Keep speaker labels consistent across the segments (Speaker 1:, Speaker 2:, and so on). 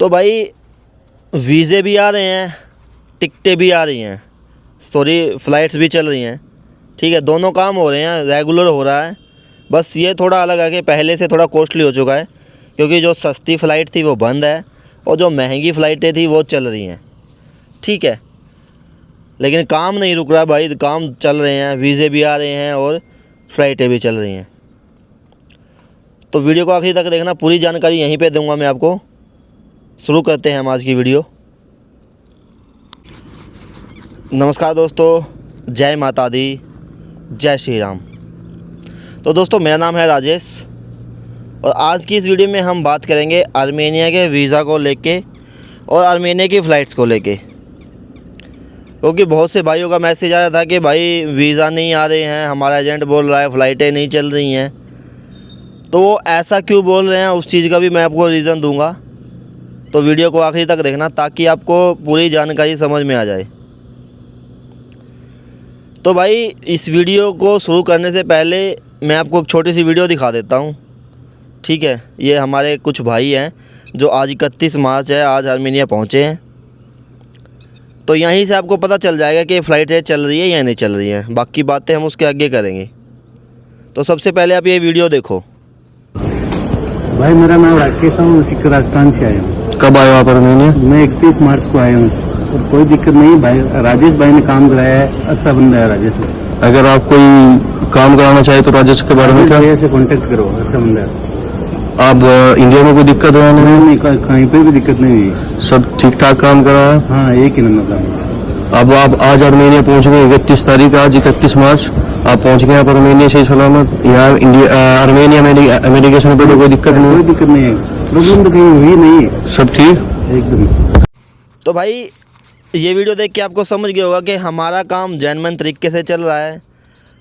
Speaker 1: तो भाई वीज़े भी आ रहे हैं, टिकटें भी आ रही हैं, फ़्लाइट्स भी चल रही हैं। ठीक है, दोनों काम हो रहे हैं, रेगुलर हो रहा है। बस ये थोड़ा अलग है कि पहले से थोड़ा कॉस्टली हो चुका है, क्योंकि जो सस्ती फ़्लाइट थी वो बंद है और जो महंगी फ़्लाइटें थी वो चल रही हैं। ठीक है, लेकिन काम नहीं रुक रहा भाई, काम चल रहे हैं, वीज़े भी आ रहे हैं और फ़्लाइटें भी चल रही हैं। तो वीडियो को आखिर तक देखना, पूरी जानकारी यहीं पे दूंगा मैं आपको। शुरू करते हैं हम आज की वीडियो। नमस्कार दोस्तों, जय माता दी, जय श्री राम। तो दोस्तों, मेरा नाम है राजेश और आज की इस वीडियो में हम बात करेंगे आर्मेनिया के वीज़ा को लेके और आर्मेनिया की फ़्लाइट्स को लेके। क्योंकि बहुत से भाइयों का मैसेज आ रहा था कि भाई वीज़ा नहीं आ रहे हैं, हमारा एजेंट बोल रहा है फ़्लाइटें नहीं चल रही हैं। तो वो ऐसा क्यों बोल रहे हैं, उस चीज़ का भी मैं आपको रीज़न दूंगा। तो वीडियो को आखिरी तक देखना ताकि आपको पूरी जानकारी समझ में आ जाए। तो भाई, इस वीडियो को शुरू करने से पहले मैं आपको एक छोटी सी वीडियो दिखा देता हूँ। ठीक है, ये हमारे कुछ भाई हैं जो आज 31 मार्च है, आज आर्मेनिया पहुँचे हैं। तो यहीं से आपको पता चल जाएगा कि फ़्लाइटें चल रही है या नहीं चल रही हैं। बाकी बातें हम उसके आगे करेंगे। तो सबसे पहले आप ये वीडियो देखो।
Speaker 2: भाई, मेरा नाम राकेश है, मैं सिख राजस्थान से आया हूँ।
Speaker 3: कब आए हो आप आर्मेनिया?
Speaker 2: मैं 31 मार्च को आया हूँ और कोई दिक्कत नहीं भाई। राजेश भाई ने काम कराया है, अच्छा बंदा है राजेश भाई।
Speaker 3: अगर आप कोई काम कराना चाहे तो राजेश के बारे में क्या?
Speaker 2: राजेश से कांटेक्ट करो, अच्छा बंदा है।
Speaker 3: आप इंडिया में कोई दिक्कत हुआ
Speaker 2: नहीं, कहीं पे भी दिक्कत नहीं हुई,
Speaker 3: सब ठीक ठाक काम करा है?
Speaker 2: हाँ, एक ही नंबर काम।
Speaker 3: अब आप आज आर्मेनिया पहुंच गए, 31 तारीख, आज 31 मार्च आप पहुंच गए आप आर्मेनिया सही सलामत। यहाँ इंडिया आर्मेनिया में अमेरिकेशन पे कोई दिक्कत नहीं?
Speaker 2: कोई दिक्कत नहीं है, प्रॉब्लम तो कहीं हुई नहीं है,
Speaker 3: सब ठीक
Speaker 2: एकदम।
Speaker 1: तो भाई, ये वीडियो देख के आपको समझ गया होगा कि हमारा काम जेन्युइन तरीके से चल रहा है,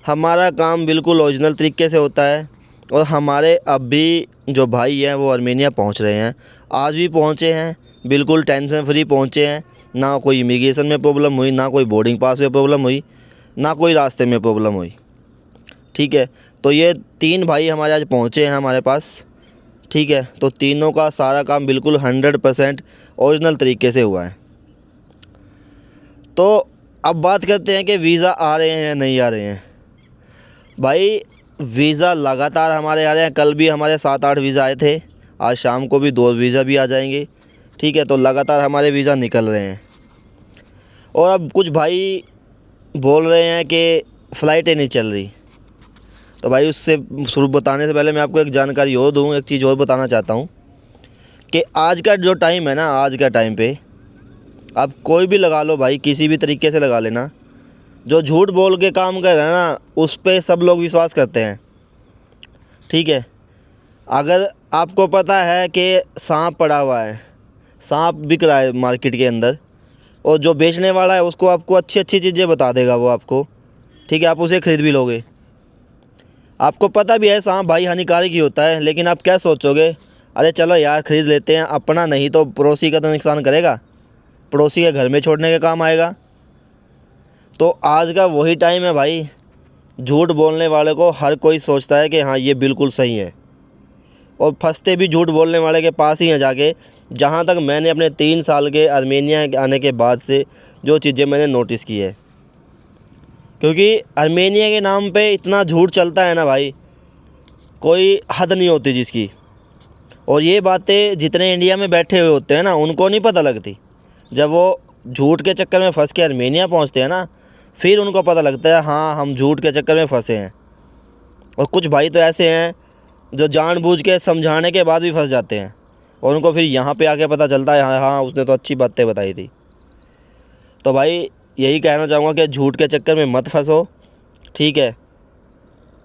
Speaker 1: हमारा काम बिल्कुल ओरिजिनल तरीके से होता है। और हमारे अब भी जो भाई हैं वो आर्मेनिया पहुंच रहे हैं, आज भी पहुंचे हैं, बिल्कुल टेंशन फ्री पहुंचे हैं। ना कोई इमिग्रेशन में प्रॉब्लम हुई, ना कोई बोर्डिंग पास में प्रॉब्लम हुई, ना कोई रास्ते में प्रॉब्लम हुई। ठीक है, तो ये 3 भाई हमारे आज पहुंचे हैं हमारे पास। ठीक है, तो तीनों का सारा काम बिल्कुल 100% ओरिजिनल तरीके से हुआ है। तो अब बात करते हैं कि वीज़ा आ रहे हैं या नहीं आ रहे हैं। भाई, वीज़ा लगातार हमारे आ रहे हैं। कल भी हमारे 7-8 वीज़ा आए थे, आज शाम को भी 2 वीज़ा भी आ जाएंगे। ठीक है, तो लगातार हमारे वीज़ा निकल रहे हैं। और अब कुछ भाई बोल रहे हैं कि फ़्लाइटें नहीं चल रही। तो भाई, उससे शुरू बताने से पहले मैं आपको एक जानकारी और दूँ, एक चीज़ और बताना चाहता हूँ कि आज का जो टाइम है ना, आज का टाइम पे आप कोई भी लगा लो भाई, किसी भी तरीके से लगा लेना, जो झूठ बोल के काम कर रहा है ना, उस पे सब लोग विश्वास करते हैं। ठीक है, अगर आपको पता है कि सांप पड़ा हुआ है, सांप बिक रहा है मार्केट के अंदर, और जो बेचने वाला है उसको आपको अच्छी अच्छी चीज़ें बता देगा वो आपको। ठीक है, आप उसे ख़रीद भी लोगे। आपको पता भी है सांप भाई हानिकारक ही होता है, लेकिन आप क्या सोचोगे, अरे चलो यार ख़रीद लेते हैं, अपना नहीं तो पड़ोसी का तो नुकसान करेगा, पड़ोसी के घर में छोड़ने के काम आएगा। तो आज का वही टाइम है भाई, झूठ बोलने वाले को हर कोई सोचता है कि हाँ ये बिल्कुल सही है, और फंसते भी झूठ बोलने वाले के पास ही हैं जाके। जहाँ तक मैंने अपने 3 साल के आर्मेनिया आने के बाद से जो चीज़ें मैंने नोटिस की है, क्योंकि आर्मेनिया के नाम पे इतना झूठ चलता है ना भाई, कोई हद नहीं होती जिसकी। और ये बातें जितने इंडिया में बैठे हुए होते हैं ना, उनको नहीं पता लगती। जब वो झूठ के चक्कर में फंस के आर्मेनिया पहुँचते हैं ना, फिर उनको पता लगता है हाँ हम झूठ के चक्कर में फंसे हैं। और कुछ भाई तो ऐसे हैं जो जानबूझ के समझाने के बाद भी फंस जाते हैं, और उनको फिर यहाँ पे आके पता चलता है हाँ उसने तो अच्छी बातें बताई थी। तो भाई, यही कहना चाहूँगा कि झूठ के चक्कर में मत फंसो। ठीक है,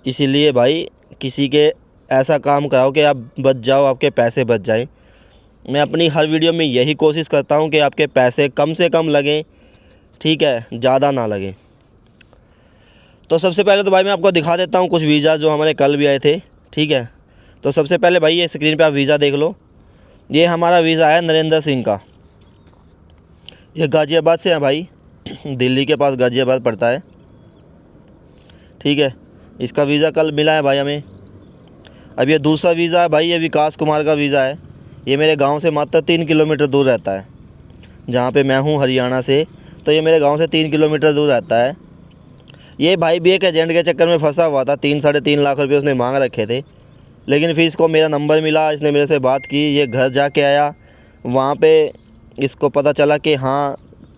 Speaker 1: इसीलिए भाई किसी के ऐसा काम कराओ कि आप बच जाओ, आपके पैसे बच जाएं। मैं अपनी हर वीडियो में यही कोशिश करता हूँ कि आपके पैसे कम से कम लगें। ठीक है, ज़्यादा ना लगें। तो सबसे पहले तो भाई मैं आपको दिखा देता हूँ कुछ वीज़ा जो हमारे कल भी आए थे। ठीक है, तो सबसे पहले भाई ये स्क्रीन पे आप वीज़ा देख लो। ये हमारा वीज़ा है नरेंद्र सिंह का, ये गाज़ियाबाद से है भाई, दिल्ली के पास गाज़ियाबाद पड़ता है। ठीक है, इसका वीज़ा कल मिला है भाई हमें। अब ये दूसरा वीज़ा है भाई, ये विकास कुमार का वीज़ा है, ये मेरे गांव से मात्र 3 किलोमीटर दूर रहता है, जहाँ पे मैं हूँ हरियाणा से, तो ये मेरे गांव से 3 किलोमीटर दूर रहता है। ये भाई भी एक एजेंट के चक्कर में फंसा हुआ था, 3-3.5 लाख रुपए उसने मांग रखे थे। लेकिन फिर इसको मेरा नंबर मिला, इसने मेरे से बात की, ये घर जाके आया, वहाँ पे इसको पता चला कि हाँ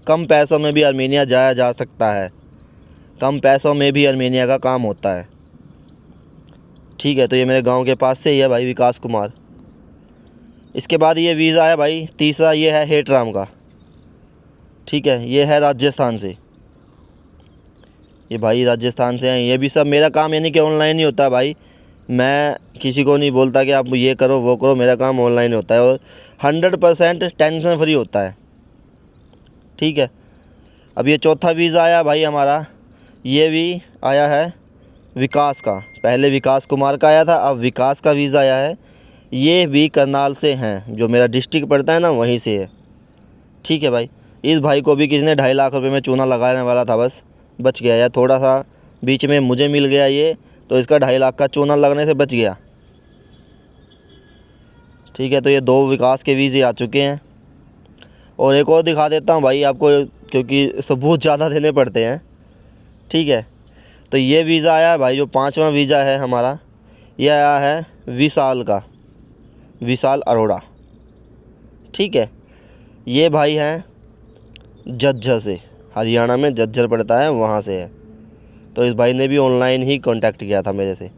Speaker 1: कम पैसों में भी आर्मेनिया जाया जा सकता है, कम पैसों में भी आर्मेनिया का काम होता है। ठीक है, तो ये मेरे गांव के पास से ही है भाई, विकास कुमार। इसके बाद ये वीज़ा है भाई तीसरा, ये है हेटराम का। ठीक है, ये है राजस्थान से, ये भाई राजस्थान से हैं। ये भी सब मेरा काम यानी कि ऑनलाइन ही होता है भाई, मैं किसी को नहीं बोलता कि आप ये करो वो करो, मेरा काम ऑनलाइन होता है और 100% टेंशन फ्री होता है। ठीक है, अब ये चौथा वीज़ा आया भाई हमारा, ये भी आया है विकास का। पहले विकास कुमार का आया था, अब विकास का वीज़ा आया है। ये भी करनाल से हैं, जो मेरा डिस्ट्रिक्ट पड़ता है ना वहीं से है। ठीक है भाई, इस भाई को भी किसी ने 2.5 लाख रुपए में चूना लगाने वाला था, बस बच गया यार, थोड़ा सा बीच में मुझे मिल गया ये, तो इसका 2.5 लाख का चूना लगने से बच गया। ठीक है, तो ये 2 विकास के वीज़े आ चुके हैं। और एक और दिखा देता हूँ भाई आपको, क्योंकि सबूत ज़्यादा देने पड़ते हैं। ठीक है, तो ये वीज़ा आया है भाई, जो 5वां वीज़ा है हमारा, ये आया है विशाल का, विशाल अरोड़ा। ठीक है, ये भाई हैं झज्जर से, हरियाणा में झज्जर पड़ता है, वहाँ से है। तो इस भाई ने भी ऑनलाइन ही कांटेक्ट किया था मेरे से।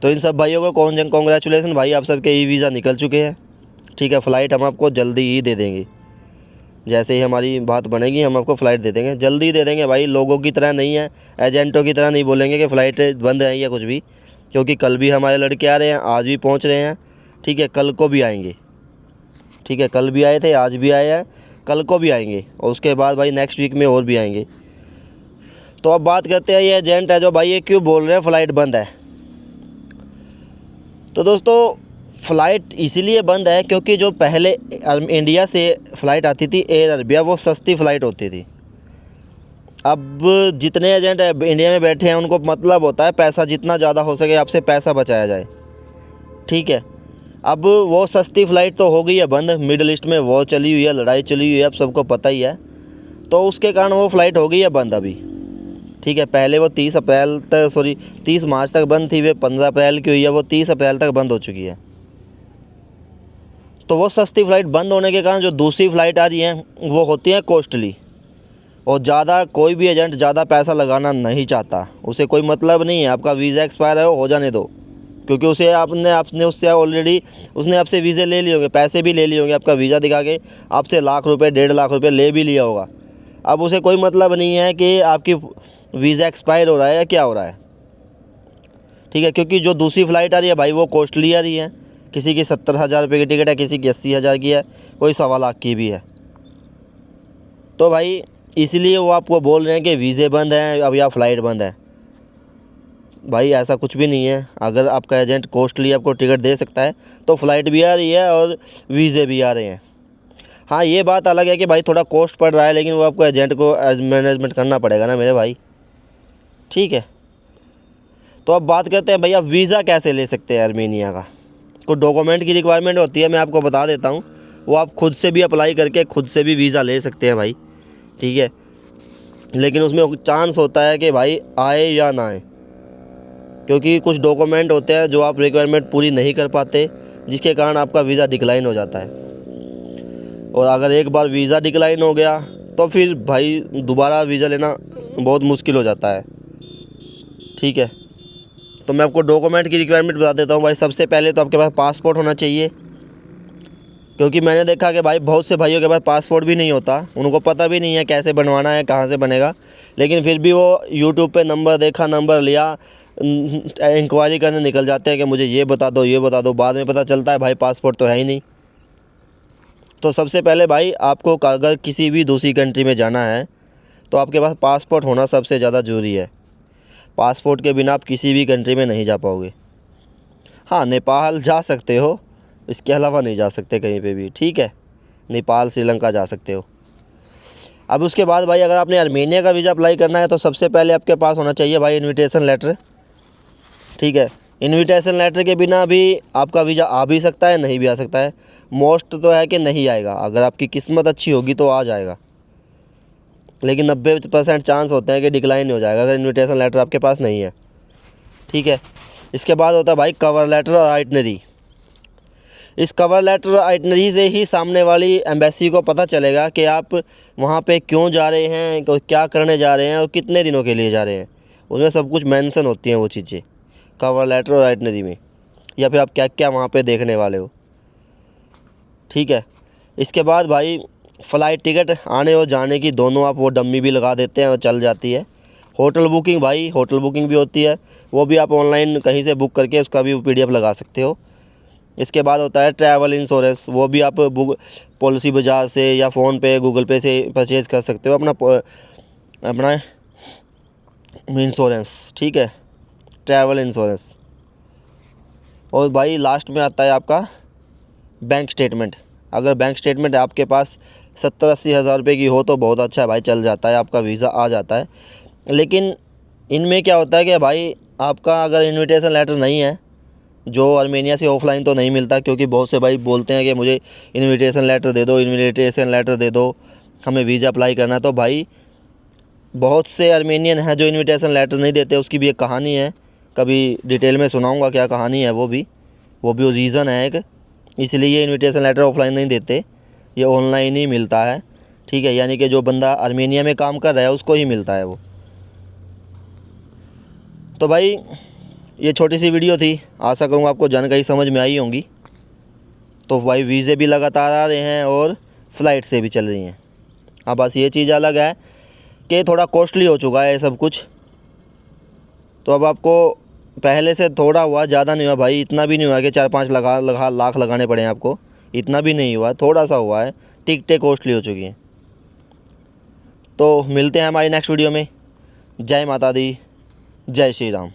Speaker 1: तो इन सब भाइयों को कॉन्ग्रेचुलेसन भाई, आप सबके ई वीज़ा निकल चुके हैं। ठीक है, फ़्लाइट हम आपको जल्दी ही दे देंगे, जैसे ही हमारी बात बनेगी हम आपको फ़्लाइट दे देंगे, जल्दी दे देंगे भाई। लोगों की तरह नहीं है, एजेंटों की तरह नहीं बोलेंगे कि फ़्लाइट बंद है या कुछ भी, क्योंकि कल भी हमारे लड़के आ रहे हैं, आज भी पहुंच रहे हैं। ठीक है, कल को भी आएंगे। ठीक है, कल भी आए थे, आज भी आए हैं, कल को भी आएंगे, और उसके बाद भाई नेक्स्ट वीक में और भी आएंगे। तो अब बात करते हैं, ये एजेंट है जो भाई ये क्यों बोल रहे हैं फ़्लाइट बंद है। तो दोस्तों फ़्लाइट इसीलिए बंद है क्योंकि जो पहले इंडिया से फ़्लाइट आती थी एयर अरबिया, वो सस्ती फ़्लाइट होती थी। अब जितने एजेंट इंडिया में बैठे हैं उनको मतलब होता है पैसा जितना ज़्यादा हो सके आपसे पैसा बचाया जाए। ठीक है, अब वो सस्ती फ़्लाइट तो हो गई है बंद, मिडल ईस्ट में वॉर चली हुई है, लड़ाई चली हुई है, अब सबको पता ही है, तो उसके कारण वो फ़्लाइट हो गई है बंद अभी। ठीक है, पहले वो 30 मार्च तक बंद थी, वे 15 अप्रैल की हुई है, वो 30 अप्रैल तक बंद हो चुकी है। तो वो सस्ती फ़्लाइट बंद होने के कारण जो दूसरी फ़्लाइट आ रही हैं वो होती हैं कॉस्टली, और ज़्यादा कोई भी एजेंट ज़्यादा पैसा लगाना नहीं चाहता, उसे कोई मतलब नहीं है आपका वीज़ा एक्सपायर है हो जाने दो, क्योंकि उसे आपने उससे ऑलरेडी उसने आपसे वीज़े ले लिए होंगे, पैसे भी ले लिए होंगे, आपका वीज़ा दिखा के आपसे लाख रुपए 1.5 लाख रुपए ले भी लिया होगा। अब उसे कोई मतलब नहीं है कि आपकी वीज़ा एक्सपायर हो रहा है या क्या हो रहा है। ठीक है, क्योंकि जो दूसरी फ़्लाइट आ रही है भाई वो कॉस्टली आ रही है, किसी की 70,000 रुपये की टिकट है, किसी की 80,000 की है, कोई 1.25 लाख की भी है। तो भाई इसलिए वो आपको बोल रहे हैं कि वीज़े बंद हैं अब या फ़्लाइट बंद है। भाई ऐसा कुछ भी नहीं है, अगर आपका एजेंट कॉस्टली आपको टिकट दे सकता है तो फ़्लाइट भी आ रही है और वीज़े भी आ रहे हैं। हाँ, ये बात अलग है कि भाई थोड़ा कॉस्ट पड़ रहा है, लेकिन वो आपको एजेंट को मैनेजमेंट करना पड़ेगा ना मेरे भाई। ठीक है, तो अब बात करते हैं भैया वीज़ा कैसे ले सकते हैं आर्मेनिया का। कुछ डॉक्यूमेंट की रिक्वायरमेंट होती है, मैं आपको बता देता हूँ, वो आप खुद से भी अप्लाई करके खुद से भी वीज़ा ले सकते हैं भाई। ठीक है, लेकिन उसमें चांस होता है कि भाई आए या ना आए, क्योंकि कुछ डॉक्यूमेंट होते हैं जो आप रिक्वायरमेंट पूरी नहीं कर पाते, जिसके कारण आपका वीज़ा डिक्लाइन हो जाता है। और अगर एक बार वीज़ा डिक्लाइन हो गया तो फिर भाई दोबारा वीज़ा लेना बहुत मुश्किल हो जाता है। ठीक है, तो मैं आपको डॉक्यूमेंट की रिक्वायरमेंट बता देता हूँ भाई। सबसे पहले तो आपके पास पासपोर्ट होना चाहिए, क्योंकि मैंने देखा कि भाई बहुत से भाइयों के पास पासपोर्ट भी नहीं होता, उनको पता भी नहीं है कैसे बनवाना है, कहाँ से बनेगा, लेकिन फिर भी वो यूट्यूब पे नंबर देखा, नंबर लिया, इंक्वायरी करने निकल जाते हैं कि मुझे ये बता दो ये बता दो, बाद में पता चलता है भाई पासपोर्ट तो है ही नहीं। तो सबसे पहले भाई आपको अगर किसी भी दूसरी कंट्री में जाना है तो आपके पास पासपोर्ट होना सबसे ज़्यादा ज़रूरी है। पासपोर्ट के बिना आप किसी भी कंट्री में नहीं जा पाओगे। हाँ, नेपाल जा सकते हो, इसके अलावा नहीं जा सकते कहीं पे भी। ठीक है, नेपाल श्रीलंका जा सकते हो। अब उसके बाद भाई अगर आपने आर्मेनिया का वीज़ा अप्लाई करना है तो सबसे पहले आपके पास होना चाहिए भाई इनविटेशन लेटर। ठीक है, इनविटेशन लेटर के बिना भी आपका वीज़ा आ भी सकता है, नहीं भी आ सकता है। मोस्ट तो है कि नहीं आएगा, अगर आपकी किस्मत अच्छी होगी तो आ जाएगा, लेकिन 90% चांस होते हैं कि डिक्लाइन हो जाएगा अगर इनविटेशन लेटर आपके पास नहीं है। ठीक है। इसके बाद होता है भाई कवर लेटर और आइटनरी। इस कवर लेटर और आइटनरी से ही सामने वाली एम्बेसी को पता चलेगा कि आप वहाँ पे क्यों जा रहे हैं, क्या करने जा रहे हैं और कितने दिनों के लिए जा रहे हैं। उसमें सब कुछ मेंशन होती हैं वो चीज़ें कवर लेटर और आइटनरी में, या फिर आप क्या क्या वहाँ पे देखने वाले हो। ठीक है। इसके बाद भाई फ़्लाइट टिकट आने और जाने की दोनों आप वो डम्मी भी लगा देते हैं और चल जाती है। होटल बुकिंग, भाई होटल बुकिंग भी होती है, वो भी आप ऑनलाइन कहीं से बुक करके उसका भी PDF लगा सकते हो। इसके बाद होता है ट्रैवल इंश्योरेंस, वो भी आप बुक पॉलिसी बाजार से या फ़ोन पे गूगल पे से परचेज़ कर सकते हो अपना इंश्योरेंस। ठीक है, ट्रैवल इंश्योरेंस। और भाई लास्ट में आता है आपका बैंक स्टेटमेंट। अगर बैंक स्टेटमेंट आपके पास 70-80 हज़ार रुपये की हो तो बहुत अच्छा है भाई, चल जाता है, आपका वीज़ा आ जाता है। लेकिन इनमें क्या होता है कि भाई आपका अगर इनविटेशन लेटर नहीं है, जो आर्मेनिया से ऑफ़लाइन तो नहीं मिलता, क्योंकि बहुत से भाई बोलते हैं कि मुझे इनविटेशन लेटर दे दो, इनविटेशन लेटर दे दो, हमें वीज़ा अप्लाई करना है। तो भाई बहुत से आर्मेनियन हैं जो इनविटेशन लेटर नहीं देते, उसकी भी एक कहानी है, कभी डिटेल में सुनाऊंगा क्या कहानी है। वो भी रीज़न है एक, इसलिए ये इनविटेशन लेटर ऑफ़लाइन नहीं देते, ये ऑनलाइन ही मिलता है। ठीक है, यानी कि जो बंदा आर्मेनिया में काम कर रहा है उसको ही मिलता है वो। तो भाई ये छोटी सी वीडियो थी, आशा करूँगा आपको जानकारी समझ में आई होंगी। तो भाई वीज़े भी लगातार आ रहे हैं और फ़्लाइट से भी चल रही हैं। हाँ, बस ये चीज़ अलग है कि थोड़ा कॉस्टली हो चुका है ये सब कुछ। तो अब आपको पहले से थोड़ा हुआ, ज़्यादा नहीं हुआ भाई, इतना भी नहीं हुआ कि 4-5 लाख लगाने पड़े हैं आपको, इतना भी नहीं हुआ, थोड़ा सा हुआ है, टिकटें कॉस्टली हो चुकी हैं। तो मिलते हैं हमारी नेक्स्ट वीडियो में। जय माता दी, जय श्री राम।